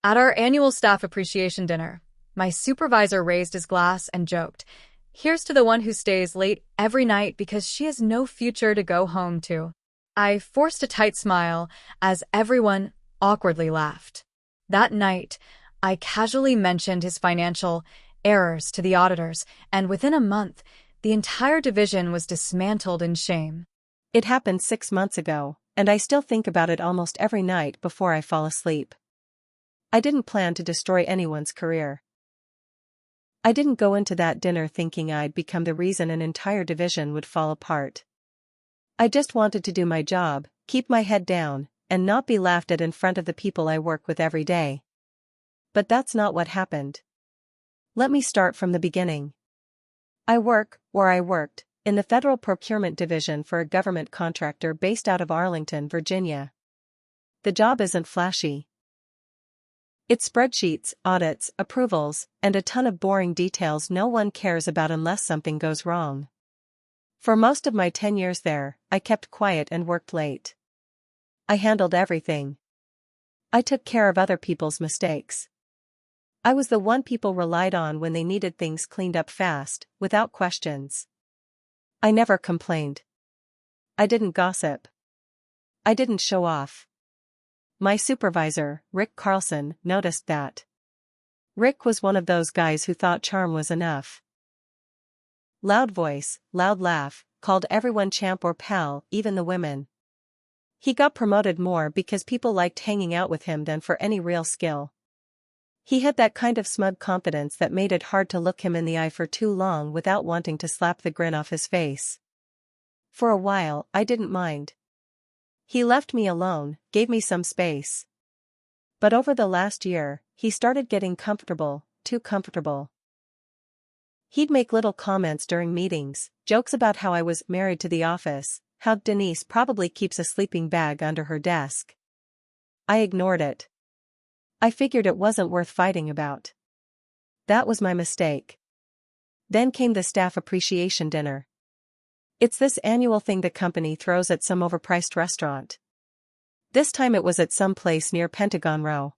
At our annual staff appreciation dinner, my supervisor raised his glass and joked, "Here's to the one who stays late every night because she has no future to go home to." I forced a tight smile as everyone awkwardly laughed. That night, I casually mentioned his financial errors to the auditors, and within a month, the entire division was dismantled in shame. It happened 6 months ago, and I still think about it almost every night before I fall asleep. I didn't plan to destroy anyone's career. I didn't go into that dinner thinking I'd become the reason an entire division would fall apart. I just wanted to do my job, keep my head down, and not be laughed at in front of the people I work with every day. But that's not what happened. Let me start from the beginning. I worked, in the Federal Procurement Division for a government contractor based out of Arlington, Virginia. The job isn't flashy. It's spreadsheets, audits, approvals, and a ton of boring details no one cares about unless something goes wrong. For most of my 10 years there, I kept quiet and worked late. I handled everything. I took care of other people's mistakes. I was the one people relied on when they needed things cleaned up fast, without questions. I never complained. I didn't gossip. I didn't show off. My supervisor, Rick Carlson, noticed that. Rick was one of those guys who thought charm was enough. Loud voice, loud laugh, called everyone champ or pal, even the women. He got promoted more because people liked hanging out with him than for any real skill. He had that kind of smug confidence that made it hard to look him in the eye for too long without wanting to slap the grin off his face. For a while, I didn't mind. He left me alone, gave me some space. But over the last year, he started getting comfortable, too comfortable. He'd make little comments during meetings, jokes about how I was married to the office, how Denise probably keeps a sleeping bag under her desk. I ignored it. I figured it wasn't worth fighting about. That was my mistake. Then came the staff appreciation dinner. It's this annual thing the company throws at some overpriced restaurant. This time it was at some place near Pentagon Row.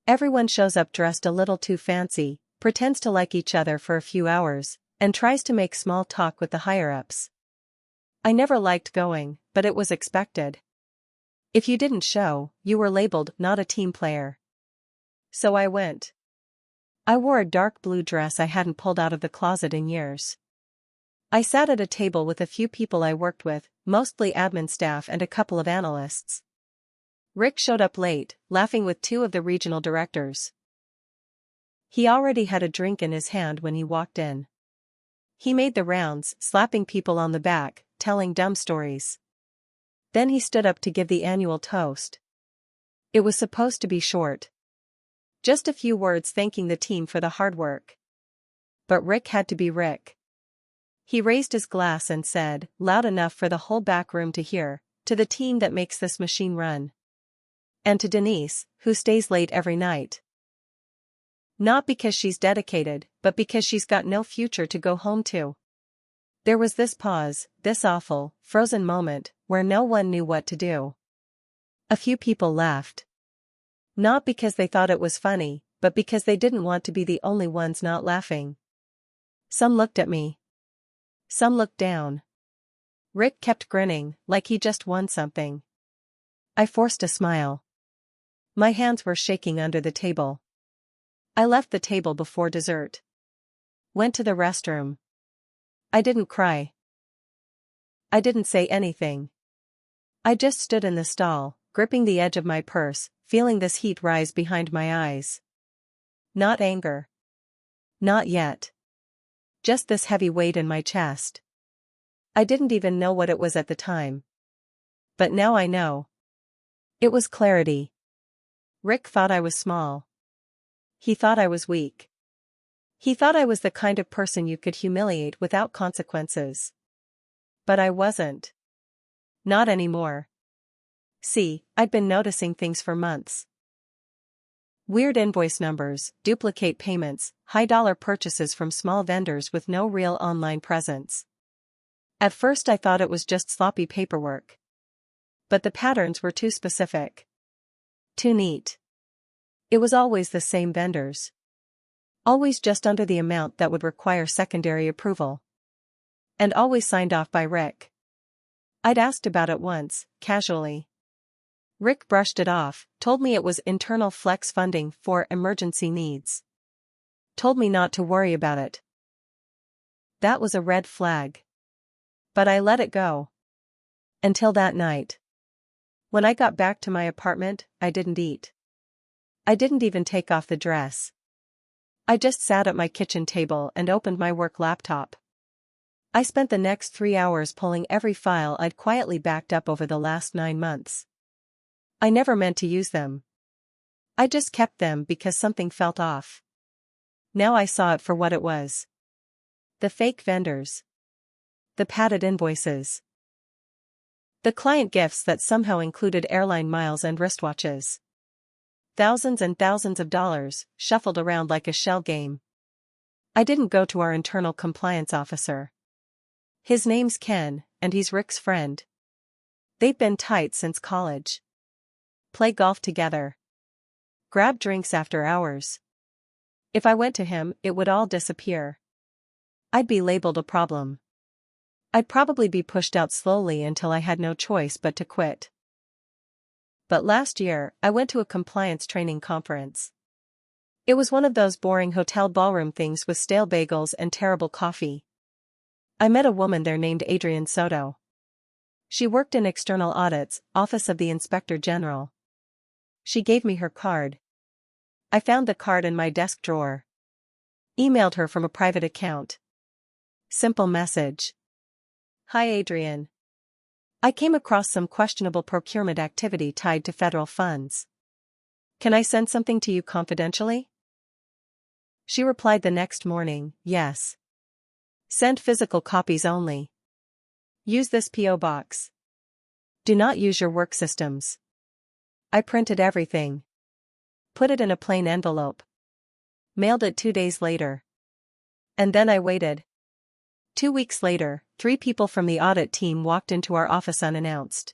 Everyone shows up dressed a little too fancy, pretends to like each other for a few hours, and tries to make small talk with the higher-ups. I never liked going, but it was expected. If you didn't show, you were labeled not a team player. So I went. I wore a dark blue dress I hadn't pulled out of the closet in years. I sat at a table with a few people I worked with, mostly admin staff and a couple of analysts. Rick showed up late, laughing with two of the regional directors. He already had a drink in his hand when he walked in. He made the rounds, slapping people on the back, telling dumb stories. Then he stood up to give the annual toast. It was supposed to be short. Just a few words thanking the team for the hard work. But Rick had to be Rick. He raised his glass and said, loud enough for the whole back room to hear, "To the team that makes this machine run. And to Denise, who stays late every night. Not because she's dedicated, but because she's got no future to go home to." There was this pause, this awful, frozen moment, where no one knew what to do. A few people laughed. Not because they thought it was funny, but because they didn't want to be the only ones not laughing. Some looked at me. Some looked down. Rick kept grinning, like he just won something. I forced a smile. My hands were shaking under the table. I left the table before dessert. Went to the restroom. I didn't cry. I didn't say anything. I just stood in the stall, gripping the edge of my purse, feeling this heat rise behind my eyes. Not anger. Not yet. Just this heavy weight in my chest. I didn't even know what it was at the time. But now I know. It was clarity. Rick thought I was small. He thought I was weak. He thought I was the kind of person you could humiliate without consequences. But I wasn't. Not anymore. See, I'd been noticing things for months. Weird invoice numbers, duplicate payments, high-dollar purchases from small vendors with no real online presence. At first I thought it was just sloppy paperwork. But the patterns were too specific. Too neat. It was always the same vendors. Always just under the amount that would require secondary approval. And always signed off by Rick. I'd asked about it once, casually. Rick brushed it off, told me it was internal flex funding for emergency needs. Told me not to worry about it. That was a red flag. But I let it go. Until that night. When I got back to my apartment, I didn't eat. I didn't even take off the dress. I just sat at my kitchen table and opened my work laptop. I spent the next 3 hours pulling every file I'd quietly backed up over the last 9 months. I never meant to use them. I just kept them because something felt off. Now I saw it for what it was. The fake vendors. The padded invoices. The client gifts that somehow included airline miles and wristwatches. Thousands and thousands of dollars, shuffled around like a shell game. I didn't go to our internal compliance officer. His name's Ken, and he's Rick's friend. They've been tight since college. Play golf together. Grab drinks after hours. If I went to him, it would all disappear. I'd be labeled a problem. I'd probably be pushed out slowly until I had no choice but to quit. But last year, I went to a compliance training conference. It was one of those boring hotel ballroom things with stale bagels and terrible coffee. I met a woman there named Adrienne Soto. She worked in external audits, Office of the Inspector General. She gave me her card. I found the card in my desk drawer. Emailed her from a private account. Simple message. Hi Adrienne. I came across some questionable procurement activity tied to federal funds. Can I send something to you confidentially? She replied the next morning, yes. Send physical copies only. Use this P.O. box. Do not use your work systems. I printed everything. Put it in a plain envelope. Mailed it 2 days later. And then I waited. 2 weeks later, 3 people from the audit team walked into our office unannounced.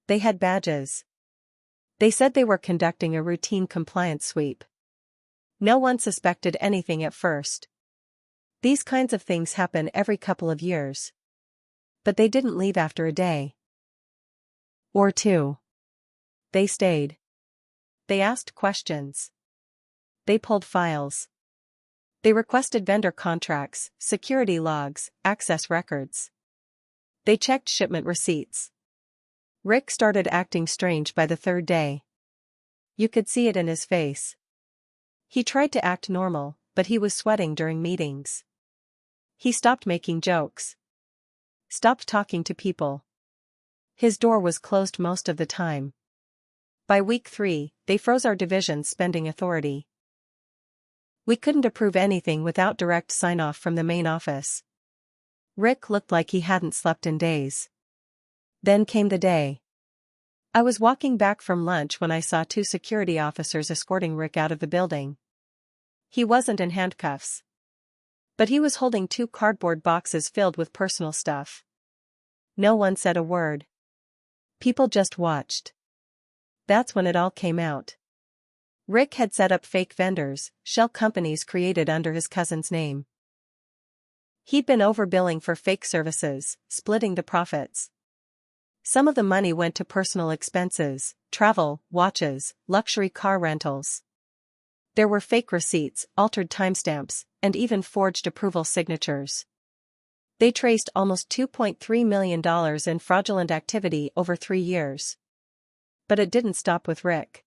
They had badges. They said they were conducting a routine compliance sweep. No one suspected anything at first. These kinds of things happen every couple of years. But they didn't leave after a day. Or 2. They stayed. They asked questions. They pulled files. They requested vendor contracts, security logs, access records. They checked shipment receipts. Rick started acting strange by the 3rd day. You could see it in his face. He tried to act normal, but he was sweating during meetings. He stopped making jokes. Stopped talking to people. His door was closed most of the time. By week 3, they froze our division's spending authority. We couldn't approve anything without direct sign-off from the main office. Rick looked like he hadn't slept in days. Then came the day. I was walking back from lunch when I saw 2 security officers escorting Rick out of the building. He wasn't in handcuffs. But he was holding 2 cardboard boxes filled with personal stuff. No one said a word. People just watched. That's when it all came out. Rick had set up fake vendors, shell companies created under his cousin's name. He'd been overbilling for fake services, splitting the profits. Some of the money went to personal expenses, travel, watches, luxury car rentals. There were fake receipts, altered timestamps, and even forged approval signatures. They traced almost $2.3 million in fraudulent activity over 3 years. But it didn't stop with Rick.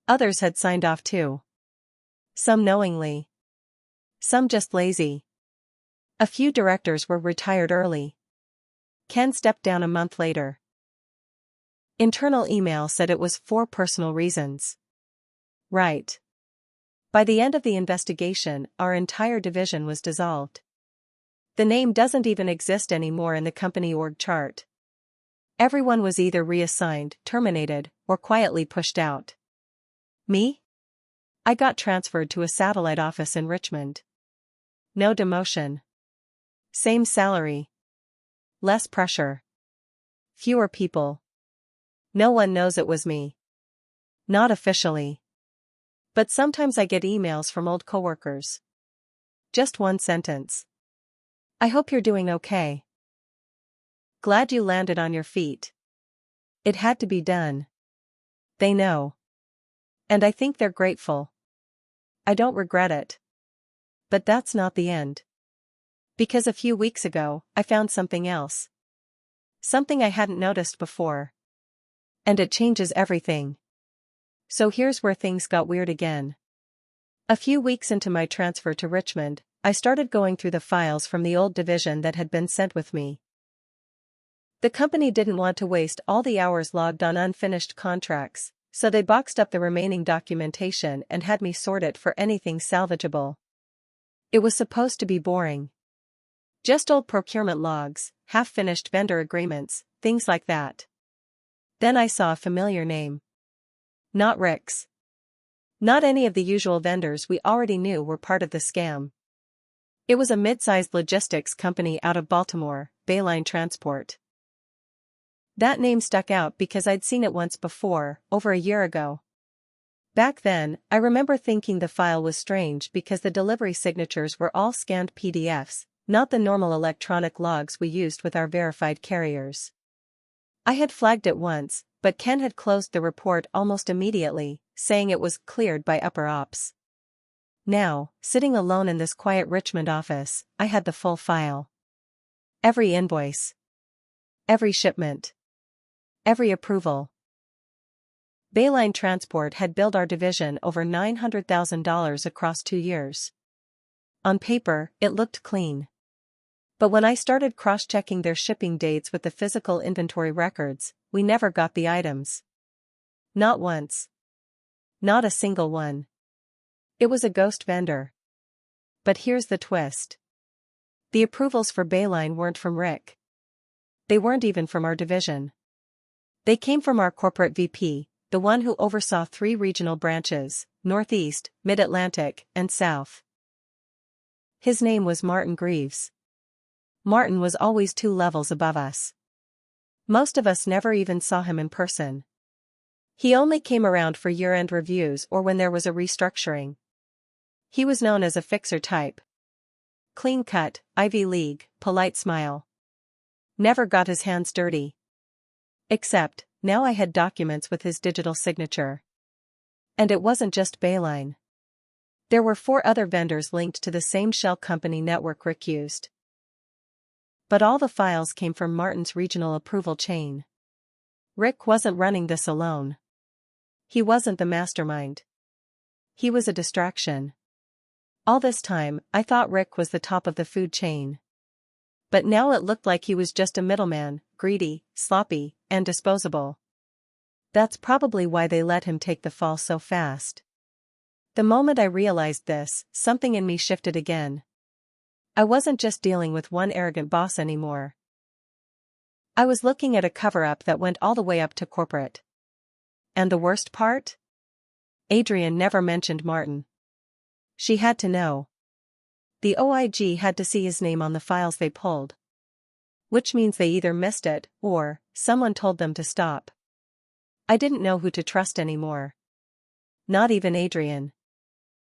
Others had signed off too. Some knowingly. Some just lazy. A few directors were retired early. Ken stepped down a month later. Internal email said it was for personal reasons. Right. By the end of the investigation, our entire division was dissolved. The name doesn't even exist anymore in the company org chart. Everyone was either reassigned, terminated, or quietly pushed out. Me? I got transferred to a satellite office in Richmond. No demotion. Same salary. Less pressure. Fewer people. No one knows it was me. Not officially. But sometimes I get emails from old coworkers. Just one sentence. I hope you're doing okay. Glad you landed on your feet. It had to be done. They know. And I think they're grateful. I don't regret it. But that's not the end. Because a few weeks ago, I found something else. Something I hadn't noticed before. And it changes everything. So here's where things got weird again. A few weeks into my transfer to Richmond, I started going through the files from the old division that had been sent with me. The company didn't want to waste all the hours logged on unfinished contracts, so they boxed up the remaining documentation and had me sort it for anything salvageable. It was supposed to be boring. Just old procurement logs, half-finished vendor agreements, things like that. Then I saw a familiar name. Not Rick's. Not any of the usual vendors we already knew were part of the scam. It was a mid-sized logistics company out of Baltimore, Bayline Transport. That name stuck out because I'd seen it once before, over a year ago. Back then, I remember thinking the file was strange because the delivery signatures were all scanned PDFs, not the normal electronic logs we used with our verified carriers. I had flagged it once, but Ken had closed the report almost immediately, saying it was cleared by upper ops. Now, sitting alone in this quiet Richmond office, I had the full file. Every invoice. Every shipment. Every approval. Bayline Transport had billed our division over $900,000 across 2 years. On paper, it looked clean. But when I started cross-checking their shipping dates with the physical inventory records, we never got the items. Not once. Not a single one. It was a ghost vendor. But here's the twist. The approvals for Bayline weren't from Rick. They weren't even from our division. They came from our corporate VP, the one who oversaw 3 regional branches, Northeast, Mid-Atlantic, and South. His name was Martin Greaves. Martin was always 2 levels above us. Most of us never even saw him in person. He only came around for year-end reviews or when there was a restructuring. He was known as a fixer type. Clean-cut, Ivy League, polite smile. Never got his hands dirty. Except, now I had documents with his digital signature. And it wasn't just Bayline. There were 4 other vendors linked to the same shell company network Rick used. But all the files came from Martin's regional approval chain. Rick wasn't running this alone. He wasn't the mastermind. He was a distraction. All this time, I thought Rick was the top of the food chain. But now it looked like he was just a middleman, greedy, sloppy, and disposable. That's probably why they let him take the fall so fast. The moment I realized this, something in me shifted again. I wasn't just dealing with one arrogant boss anymore. I was looking at a cover-up that went all the way up to corporate. And the worst part? Adrian never mentioned Martin. She had to know. The OIG had to see his name on the files they pulled. Which means they either missed it, or someone told them to stop. I didn't know who to trust anymore. Not even Adrian.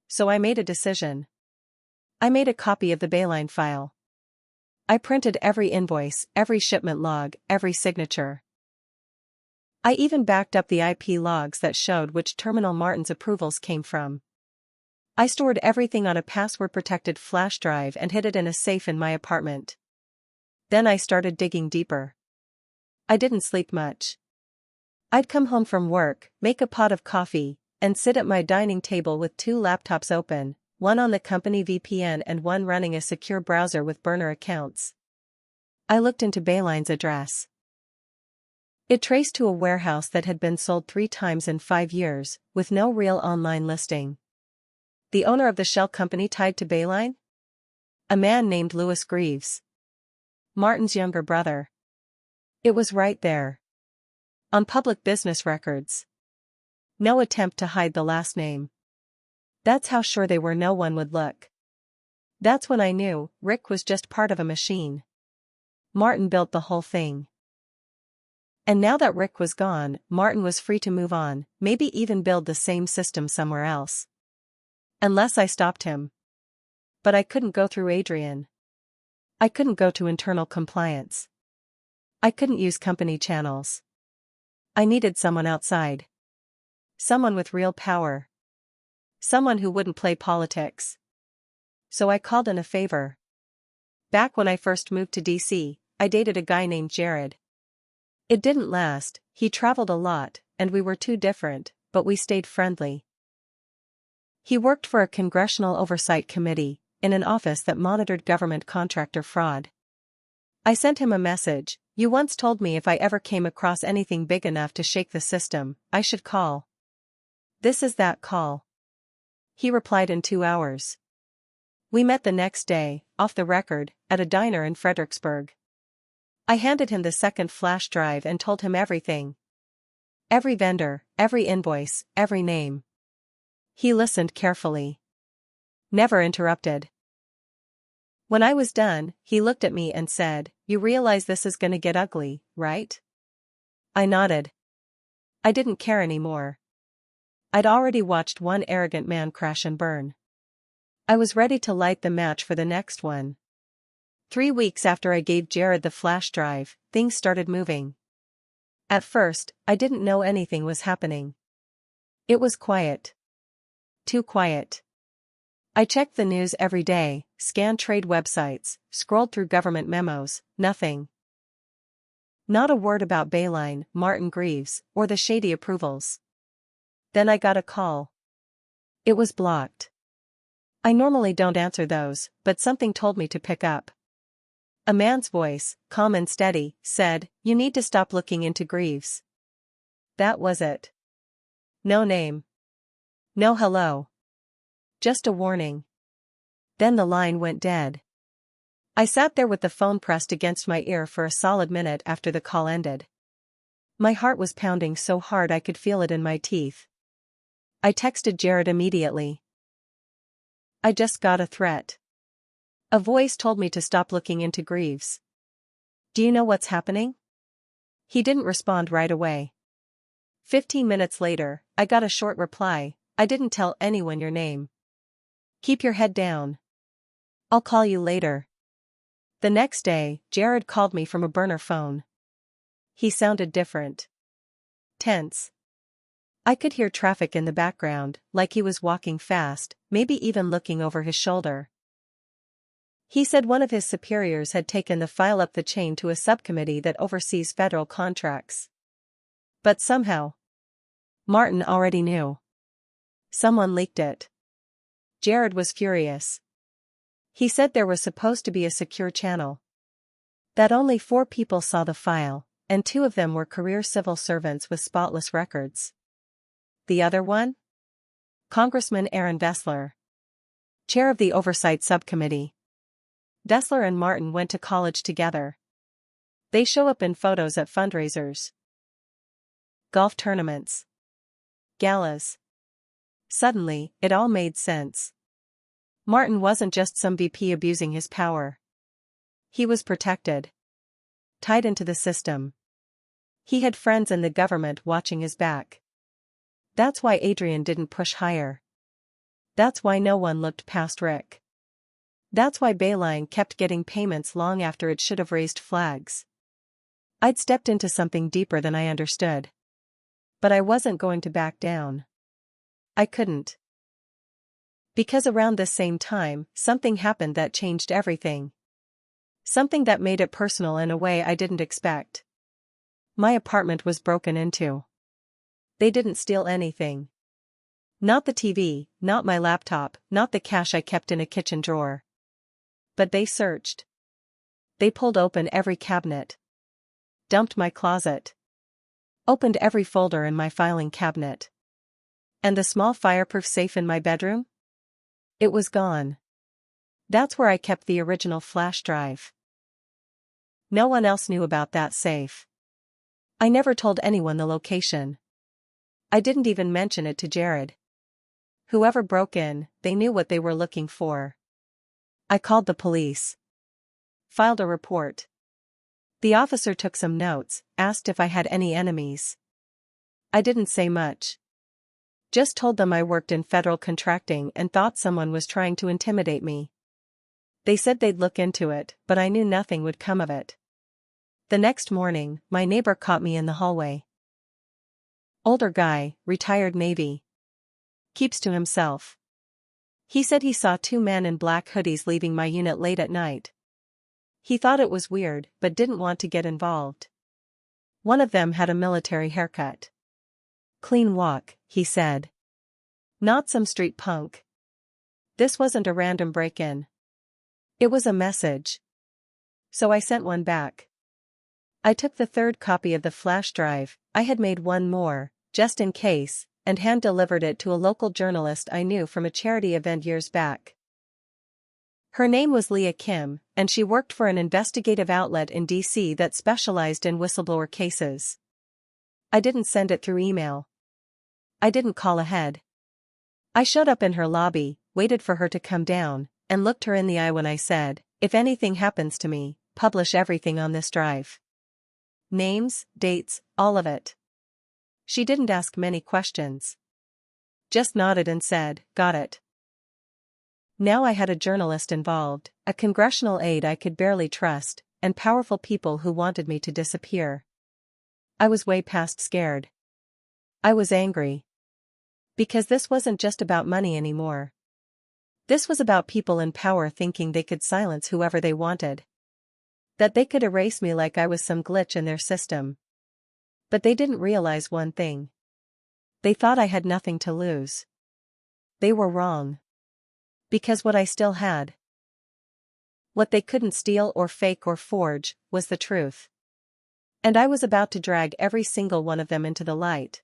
So I made a decision. I made a copy of the Bayline file. I printed every invoice, every shipment log, every signature. I even backed up the IP logs that showed which terminal Martin's approvals came from. I stored everything on a password-protected flash drive and hid it in a safe in my apartment. Then I started digging deeper. I didn't sleep much. I'd come home from work, make a pot of coffee, and sit at my dining table with 2 laptops open, one on the company VPN and one running a secure browser with burner accounts. I looked into Bayline's address. It traced to a warehouse that had been sold 3 times in 5 years, with no real online listing. The owner of the shell company tied to Bayline? A man named Louis Greaves. Martin's younger brother. It was right there. On public business records. No attempt to hide the last name. That's how sure they were no one would look. That's when I knew Rick was just part of a machine. Martin built the whole thing. And now that Rick was gone, Martin was free to move on, maybe even build the same system somewhere else. Unless I stopped him. But I couldn't go through Adrian. I couldn't go to internal compliance. I couldn't use company channels. I needed someone outside. Someone with real power. Someone who wouldn't play politics. So I called in a favor. Back when I first moved to DC, I dated a guy named Jared. It didn't last, he traveled a lot, and we were too different, but we stayed friendly. He worked for a congressional oversight committee, in an office that monitored government contractor fraud. I sent him a message, "You once told me if I ever came across anything big enough to shake the system, I should call. This is that call." He replied in 2 hours. We met the next day, off the record, at a diner in Fredericksburg. I handed him the second flash drive and told him everything. Every vendor, every invoice, every name. He listened carefully. Never interrupted. When I was done, he looked at me and said, "You realize this is gonna get ugly, right?" I nodded. I didn't care anymore. I'd already watched one arrogant man crash and burn. I was ready to light the match for the next one. 3 weeks after I gave Jared the flash drive, things started moving. At first, I didn't know anything was happening. It was quiet. Too quiet. I checked the news every day, scanned trade websites, scrolled through government memos, nothing. Not a word about Bayline, Martin Greaves, or the shady approvals. Then I got a call. It was blocked. I normally don't answer those, but something told me to pick up. A man's voice, calm and steady, said, "You need to stop looking into Greaves." That was it. No name. No hello. Just a warning. Then the line went dead. I sat there with the phone pressed against my ear for a solid minute after the call ended. My heart was pounding so hard I could feel it in my teeth. I texted Jared immediately. I just got a threat. A voice told me to stop looking into Greaves. Do you know what's happening? He didn't respond right away. 15 minutes later, I got a short reply, "I didn't tell anyone your name. Keep your head down. I'll call you later." The next day, Jared called me from a burner phone. He sounded different. Tense. I could hear traffic in the background, like he was walking fast, maybe even looking over his shoulder. He said one of his superiors had taken the file up the chain to a subcommittee that oversees federal contracts. But somehow, Martin already knew. Someone leaked it. Jared was furious. He said there was supposed to be a secure channel. That only 4 people saw the file, and 2 of them were career civil servants with spotless records. The other one? Congressman Aaron Vessler, chair of the Oversight Subcommittee. Vessler and Martin went to college together. They show up in photos at fundraisers, golf tournaments, galas. Suddenly, it all made sense. Martin wasn't just some VP abusing his power. He was protected. Tied into the system. He had friends in the government watching his back. That's why Adrian didn't push higher. That's why no one looked past Rick. That's why Bayline kept getting payments long after it should have raised flags. I'd stepped into something deeper than I understood. But I wasn't going to back down. I couldn't. Because around this same time, something happened that changed everything. Something that made it personal in a way I didn't expect. My apartment was broken into. They didn't steal anything. Not the TV, not my laptop, not the cash I kept in a kitchen drawer. But they searched. They pulled open every cabinet. Dumped my closet. Opened every folder in my filing cabinet. And the small fireproof safe in my bedroom? It was gone. That's where I kept the original flash drive. No one else knew about that safe. I never told anyone the location. I didn't even mention it to Jared. Whoever broke in, they knew what they were looking for. I called the police. Filed a report. The officer took some notes, asked if I had any enemies. I didn't say much. Just told them I worked in federal contracting and thought someone was trying to intimidate me. They said they'd look into it, but I knew nothing would come of it. The next morning, my neighbor caught me in the hallway. Older guy, retired Navy. Keeps to himself. He said he saw two men in black hoodies leaving my unit late at night. He thought it was weird, but didn't want to get involved. One of them had a military haircut. Clean walk, he said. Not some street punk. This wasn't a random break-in. It was a message. So I sent one back. I took the third copy of the flash drive, I had made one more, just in case, and hand-delivered it to a local journalist I knew from a charity event years back. Her name was Leah Kim, and she worked for an investigative outlet in D.C. that specialized in whistleblower cases. I didn't send it through email. I didn't call ahead. I showed up in her lobby, waited for her to come down, and looked her in the eye when I said, "If anything happens to me, publish everything on this drive. Names, dates, all of it." She didn't ask many questions. Just nodded and said, "Got it." Now I had a journalist involved, a congressional aide I could barely trust, and powerful people who wanted me to disappear. I was way past scared. I was angry. Because this wasn't just about money anymore. This was about people in power thinking they could silence whoever they wanted. That they could erase me like I was some glitch in their system. But they didn't realize one thing. They thought I had nothing to lose. They were wrong. Because what I still had, what they couldn't steal or fake or forge, was the truth. And I was about to drag every single one of them into the light.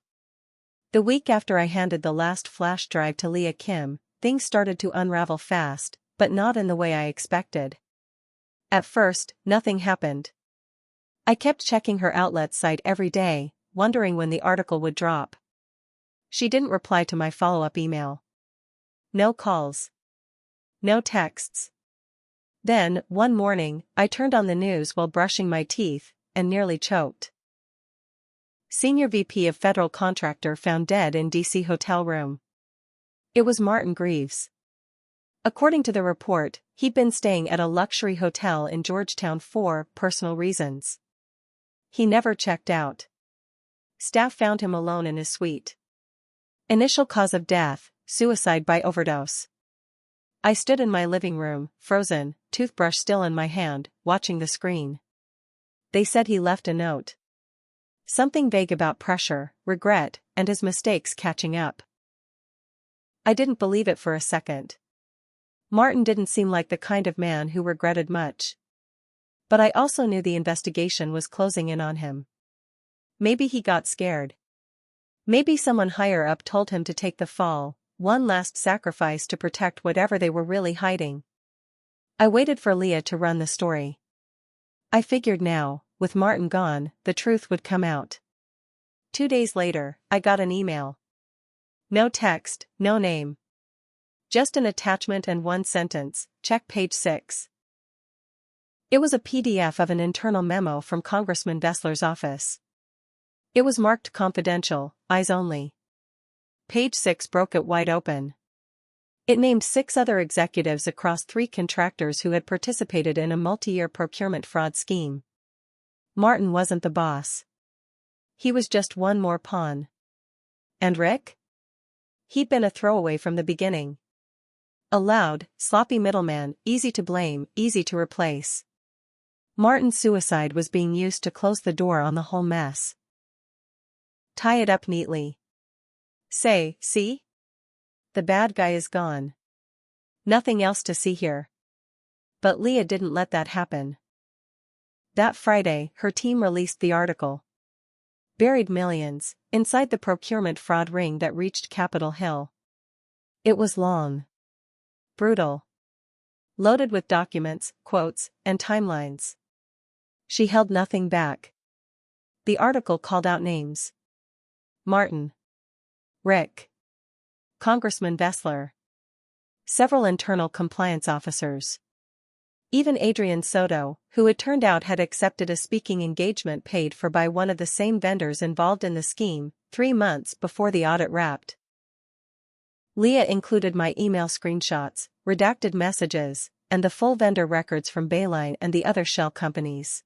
The week after I handed the last flash drive to Leah Kim, things started to unravel fast, but not in the way I expected. At first, nothing happened. I kept checking her outlet site every day, wondering when the article would drop. She didn't reply to my follow-up email. No calls. No texts. Then, one morning, I turned on the news while brushing my teeth, and nearly choked. Senior VP of Federal Contractor found dead in D.C. hotel room. It was Martin Greaves. According to the report, he'd been staying at a luxury hotel in Georgetown for personal reasons. He never checked out. Staff found him alone in his suite. Initial cause of death, suicide by overdose. I stood in my living room, frozen, toothbrush still in my hand, watching the screen. They said he left a note. Something vague about pressure, regret, and his mistakes catching up. I didn't believe it for a second. Martin didn't seem like the kind of man who regretted much. But I also knew the investigation was closing in on him. Maybe he got scared. Maybe someone higher up told him to take the fall, one last sacrifice to protect whatever they were really hiding. I waited for Leah to run the story. I figured now, with Martin gone, the truth would come out. 2 days later, I got an email. No text, no name. Just an attachment and one sentence, check page 6. It was a PDF of an internal memo from Congressman Vessler's office. It was marked confidential, eyes only. Page 6 broke it wide open. It named 6 other executives across 3 contractors who had participated in a multi-year procurement fraud scheme. Martin wasn't the boss. He was just one more pawn. And Rick? He'd been a throwaway from the beginning. A loud, sloppy middleman, easy to blame, easy to replace. Martin's suicide was being used to close the door on the whole mess. Tie it up neatly. Say, see? The bad guy is gone. Nothing else to see here. But Leah didn't let that happen. That Friday, her team released the article. Buried millions, inside the procurement fraud ring that reached Capitol Hill. It was long. Brutal. Loaded with documents, quotes, and timelines. She held nothing back. The article called out names. Martin. Rick. Congressman Vessler. Several internal compliance officers. Even Adrian Soto, who it turned out had accepted a speaking engagement paid for by one of the same vendors involved in the scheme, 3 months before the audit wrapped. Leah included my email screenshots, redacted messages, and the full vendor records from Bayline and the other shell companies.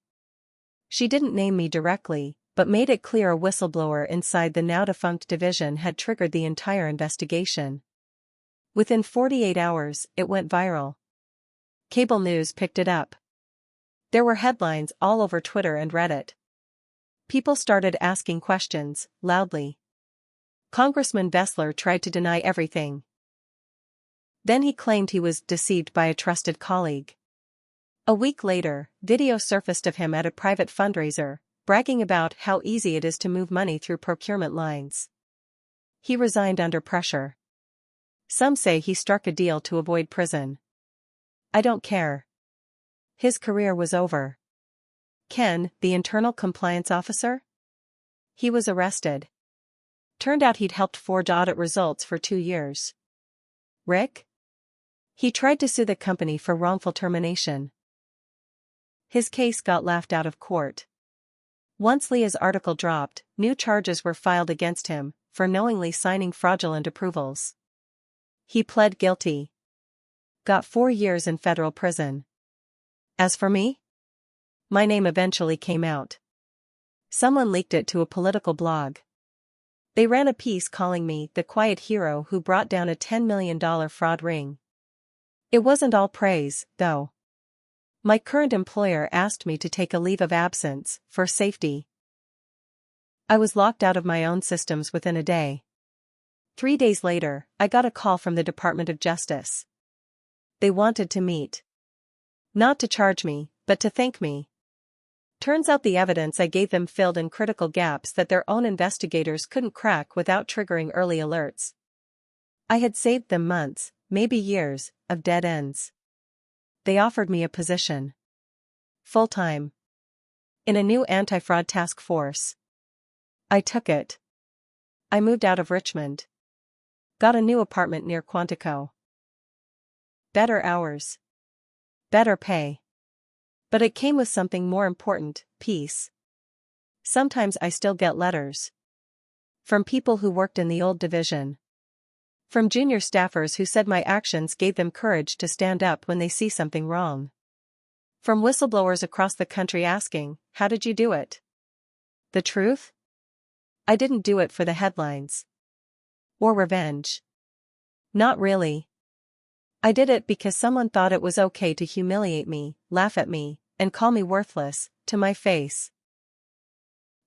She didn't name me directly, but made it clear a whistleblower inside the now-defunct division had triggered the entire investigation. Within 48 hours, it went viral. Cable news picked it up. There were headlines all over Twitter and Reddit. People started asking questions, loudly. Congressman Vessler tried to deny everything. Then he claimed he was deceived by a trusted colleague. A week later, video surfaced of him at a private fundraiser, bragging about how easy it is to move money through procurement lines. He resigned under pressure. Some say he struck a deal to avoid prison. I don't care. His career was over. Ken, the internal compliance officer? He was arrested. Turned out he'd helped forge audit results for 2 years. Rick? He tried to sue the company for wrongful termination. His case got laughed out of court. Once Leah's article dropped, new charges were filed against him for knowingly signing fraudulent approvals. He pled guilty. Got 4 years in federal prison. As for me? My name eventually came out. Someone leaked it to a political blog. They ran a piece calling me the quiet hero who brought down a $10 million fraud ring. It wasn't all praise, though. My current employer asked me to take a leave of absence, for safety. I was locked out of my own systems within a day. 3 days later, I got a call from the Department of Justice. They wanted to meet. Not to charge me, but to thank me. Turns out the evidence I gave them filled in critical gaps that their own investigators couldn't crack without triggering early alerts. I had saved them months, maybe years, of dead ends. They offered me a position. Full-time. In a new anti-fraud task force. I took it. I moved out of Richmond. Got a new apartment near Quantico. Better hours. Better pay. But it came with something more important, peace. Sometimes I still get letters. From people who worked in the old division. From junior staffers who said my actions gave them courage to stand up when they see something wrong. From whistleblowers across the country asking, how did you do it? The truth? I didn't do it for the headlines. Or revenge. Not really. I did it because someone thought it was okay to humiliate me, laugh at me, and call me worthless, to my face.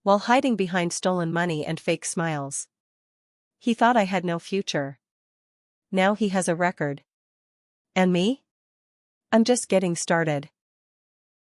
While hiding behind stolen money and fake smiles. He thought I had no future. Now he has a record. And me? I'm just getting started.